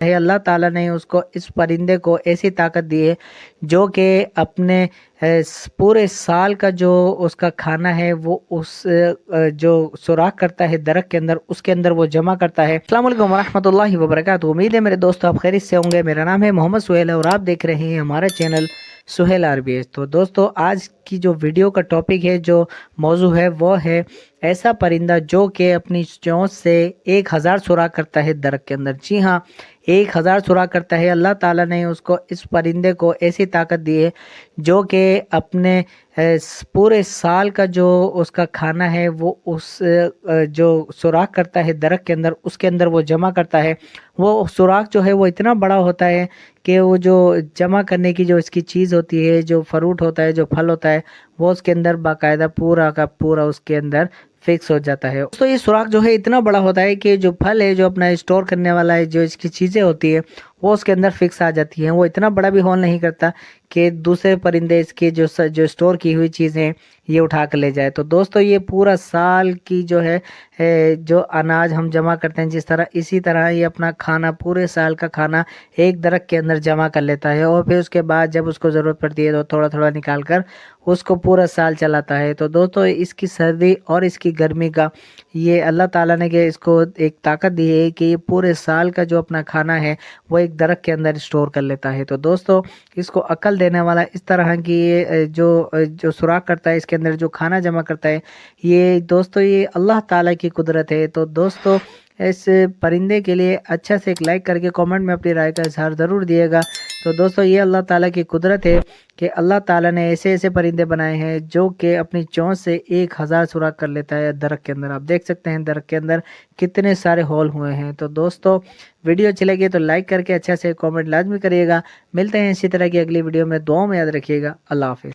ہے اللہ تعالیٰ نے اس کو اس پرندے کو ایسی طاقت دی ہے جو کہ اپنے پورے سال کا جو اس کا کھانا ہے وہ اس جو سوراخ کرتا ہے درخت کے اندر، اس کے اندر وہ جمع کرتا ہے۔ السلام علیکم ورحمۃ اللہ وبرکاتہ، امید ہے میرے دوستو آپ خیریت سے ہوں گے۔ میرا نام ہے محمد سہیل اور آپ دیکھ رہے ہیں ہمارا چینل سہیل RBS۔ تو دوستو آج کی جو ویڈیو کا ٹاپک ہے، جو موضوع ہے، وہ ہے ایسا پرندہ جو کہ اپنی چونچ سے 1000 سوراخ کرتا ہے درخت کے اندر۔ جی ہاں، 1000 سوراخ کرتا ہے۔ اللہ تعالیٰ نے اس کو اس پرندے کو ایسی طاقت دی ہے جو کہ اپنے پورے سال کا جو اس کا کھانا ہے وہ اس جو سوراخ کرتا ہے درخت کے اندر، اس کے اندر وہ جمع کرتا ہے۔ وہ سوراخ جو ہے وہ اتنا بڑا ہوتا ہے کہ وہ جو جمع کرنے کی جو اس کی چیز ہوتی ہے، جو فروٹ ہوتا ہے، جو پھل ہوتا ہے، وہ اس کے اندر باقاعدہ پورا کا پورا اس کے اندر فکس ہو جاتا ہے۔ تو یہ سوراخ جو ہے اتنا بڑا ہوتا ہے کہ جو پھل ہے، جو اپنا اسٹور کرنے والا ہے، جو اس کی چیزیں ہوتی ہے، وہ اس کے اندر فکس آ جاتی ہیں۔ وہ اتنا بڑا بھی ہول نہیں کرتا کہ دوسرے پرندے اس کی جو اسٹور کی ہوئی چیزیں یہ اٹھا کر لے جائے۔ تو دوستو یہ پورا سال کی جو ہے جو اناج ہم جمع کرتے ہیں جس طرح، اسی طرح یہ اپنا کھانا، پورے سال کا کھانا ایک درخت کے اندر جمع کر لیتا ہے، اور پھر اس کے بعد جب اس کو ضرورت پڑتی ہے تو تھوڑا تھوڑا نکال کر اس کو پورا سال چلاتا ہے۔ تو دوستو اس کی سردی اور اس کی گرمی کا یہ اللہ تعالیٰ نے کہ اس کو ایک طاقت دی ہے کہ یہ پورے سال کا جو اپنا کھانا ہے وہ ایک درخت کے اندر اسٹور کر لیتا ہے۔ تو دوستو اس کو عقل دینے والا اس طرح کی یہ جو سوراخ کرتا ہے، اس کے اندر جو کھانا جمع کرتا ہے، یہ دوستو یہ اللہ تعالیٰ کی قدرت ہے۔ تو دوستو اس پرندے کے لیے اچھا سے ایک لائک کر کے کامنٹ میں اپنی رائے کا اظہار ضرور دیے گا۔ تو دوستو یہ اللہ تعالیٰ کی قدرت ہے کہ اللہ تعالیٰ نے ایسے ایسے پرندے بنائے ہیں جو کہ اپنی چونچ سے 1000 سوراخ کر لیتا ہے درخت کے اندر۔ آپ دیکھ سکتے ہیں درخت کے اندر کتنے سارے ہول ہوئے ہیں۔ تو دوستو ویڈیو اچھی لگے تو لائک کر کے اچھا سے کامنٹ لازمی کریے گا۔ ملتے ہیں اسی طرح کی اگلی ویڈیو میں، دعاؤں میں یاد رکھیے گا۔ اللہ حافظ۔